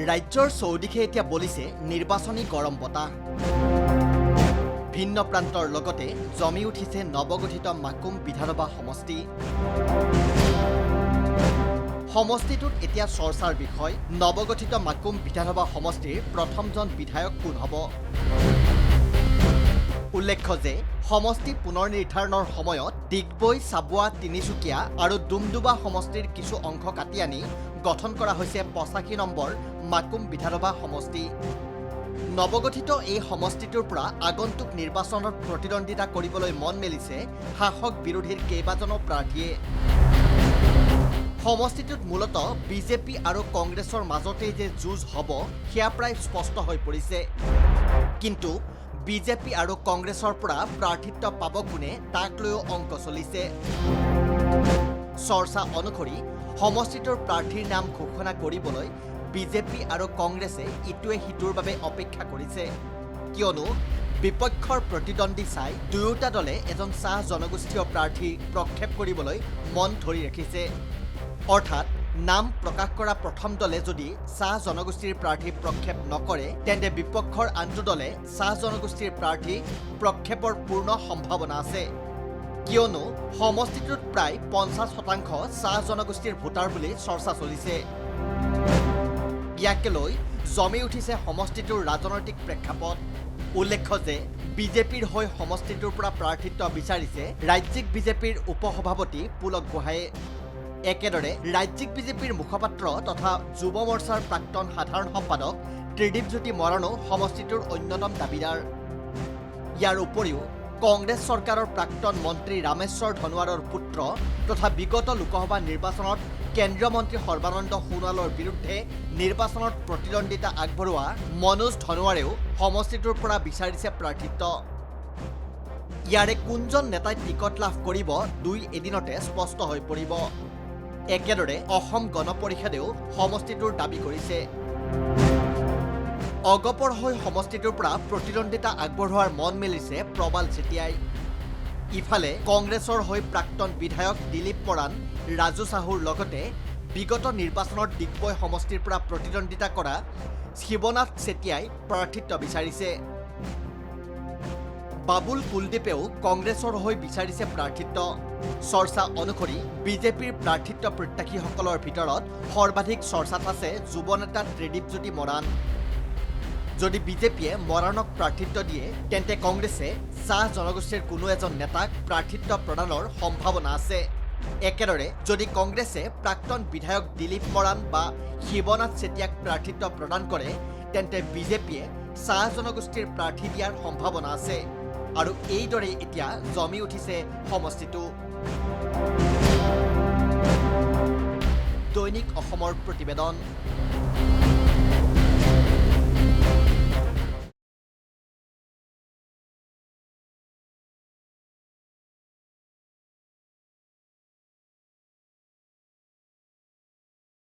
ৰাজ্যৰ চৌদিশে এতিয়া বলিছে নিৰ্বাচনী গৰম বতাহ। ভিন্ন প্ৰান্তৰ লগতে জমি উঠিছে নৱগঠিত মাকুম বিধানসভা সমষ্টি। সমষ্টিটোত এতিয়া চৰ্চাৰ বিষয় নৱগঠিত মাকুম বিধানসভা সমষ্টিৰ প্ৰথমজন বিধায়ক কোন হ'ব। উল্লেখ্য যে সমষ্টি পুনৰ নিৰ্ধাৰণৰ সময়ত ডিগবৈ, চাবুৱা, তিনিচুকীয়া আৰু ডুমডুবা সমষ্টিৰ কিছু অংশ কাটি আনি গঠন কৰা হৈছে 85 নম্বৰ মাকুম বিধানসভা সমষ্টি। নৱগঠিত এই সমষ্টিটোৰ পৰা আগন্তুক নিৰ্বাচনত প্ৰতিদ্বন্দ্বিতা কৰিবলৈ মন মেলিছে শাসক বিৰোধীৰ কেইবাজনো প্ৰাৰ্থীয়ে। সমষ্টিটোত মূলতঃ বিজেপি আৰু কংগ্ৰেছৰ মাজতেই যে যুঁজ হ'ব সেয়া প্ৰায় স্পষ্ট হৈ পৰিছে। কিন্তু বিজেপি আৰু কংগ্ৰেছৰ পৰা প্ৰাৰ্থিত্ব পাব কোনে তাক লৈও অংক চলিছে। চৰ্চা অনুসৰি সমষ্টিটোৰ প্ৰাৰ্থীৰ নাম ঘোষণা কৰিবলৈ বিজেপি আৰু কংগ্ৰেছে ইটোৱে সিটোৰ বাবে অপেক্ষা কৰিছে, কিয়নো বিপক্ষৰ প্ৰতিদ্বন্দ্বী চাই দুয়োটা দলে এজন চাহ জনগোষ্ঠীয় প্ৰাৰ্থী প্ৰক্ষেপ কৰিবলৈ মন ধৰি ৰাখিছে। অৰ্থাৎ নাম প্ৰকাশ কৰা প্ৰথম দলে যদি চাহ জনগোষ্ঠীৰ প্ৰাৰ্থী প্ৰক্ষেপ নকৰে তেন্তে বিপক্ষৰ আনটো দলে চাহ জনগোষ্ঠীৰ প্ৰাৰ্থী প্ৰক্ষেপৰ পূৰ্ণ সম্ভাৱনা আছে, কিয়নো সমষ্টিটোত প্ৰায় 50% চাহ জনগোষ্ঠীৰ ভোটাৰ বুলি চৰ্চা চলিছে। ইয়াকে লৈ জমি উঠিছে সমষ্টিটোৰ ৰাজনৈতিক প্ৰেক্ষাপট। উল্লেখ্য যে বিজেপিৰ হৈ সমষ্টিটোৰ পৰা প্ৰাৰ্থিত্ব বিচাৰিছে ৰাজ্যিক বিজেপিৰ উপসভাপতি পুলক গোহাঁয়ে। একেদৰে ৰাজ্যিক বিজেপিৰ মুখপাত্ৰ তথা যুৱ মৰ্চাৰ প্ৰাক্তন সাধাৰণ সম্পাদক ত্ৰিদীপজ্যোতি মৰাণো সমষ্টিটোৰ অন্যতম দাবীদাৰ। ইয়াৰ উপৰিও কংগ্ৰেছ চৰকাৰৰ প্ৰাক্তন মন্ত্ৰী ৰামেশ্বৰ ধনোৱাৰৰ পুত্ৰ তথা বিগত লোকসভা নিৰ্বাচনত কেন্দ্ৰীয় মন্ত্ৰী সৰ্বানন্দ সোণোৱালৰ বিৰুদ্ধে নিৰ্বাচনত প্ৰতিদ্বন্দ্বিতা আগবঢ়োৱা মনোজ ধনোৱাৰেও সমষ্টিটোৰ পৰা বিচাৰিছে প্ৰাৰ্থিত্ব। ইয়াৰে কোনজন নেতাই টিকট লাভ কৰিব দুই এদিনতে স্পষ্ট হৈ পৰিব। একেদৰে অসম গণ পৰিষদেও সমষ্টিটোৰ দাবী কৰিছে। অগপৰ হৈ সমষ্টিটোৰ পৰা প্ৰতিদ্বন্দ্বিতা আগবঢ়োৱাৰ মন মেলিছে প্ৰবাল চেতিয়াই। ইফালে কংগ্ৰেছৰ হৈ প্ৰাক্তন বিধায়ক দিলীপ মৰাণ, ৰাজু চাহুৰ লগতে বিগত নিৰ্বাচনত ডিগবৈ সমষ্টিৰ পৰা প্ৰতিদ্বন্দ্বিতা কৰা শিৱনাথ চেতিয়াই প্ৰাৰ্থিত্ব বিচাৰিছে। বাবুল কুলদীপেও কংগ্ৰেছৰ হৈ বিচাৰিছে প্ৰাৰ্থিত্ব। চৰ্চা অনুসৰি বিজেপিৰ প্ৰাৰ্থিত্ব প্ৰত্যাশীসকলৰ ভিতৰত সৰ্বাধিক চৰ্চাত আছে যুৱ নেতা ত্ৰিদীপজ্যোতি মৰাণ। যদি বিজেপিয়ে মৰাণক প্ৰাৰ্থিত্ব দিয়ে তেন্তে কংগ্ৰেছে চাহ জনগোষ্ঠীৰ কোনো এজন নেতাক প্ৰাৰ্থিত্ব প্ৰদানৰ সম্ভাৱনা আছে। একেদৰে যদি কংগ্ৰেছে প্ৰাক্তন বিধায়ক দিলীপ মৰাণ বা শিৱনাথ চেতিয়াক প্ৰাৰ্থিত্ব প্ৰদান কৰে তেন্তে বিজেপিয়ে চাহ জনগোষ্ঠীৰ প্ৰাৰ্থী দিয়াৰ সম্ভাৱনা আছে। আৰু এইদৰে এতিয়া জমি উঠিছে সমষ্টিটো। দৈনিক অসমৰ প্ৰতিবেদন।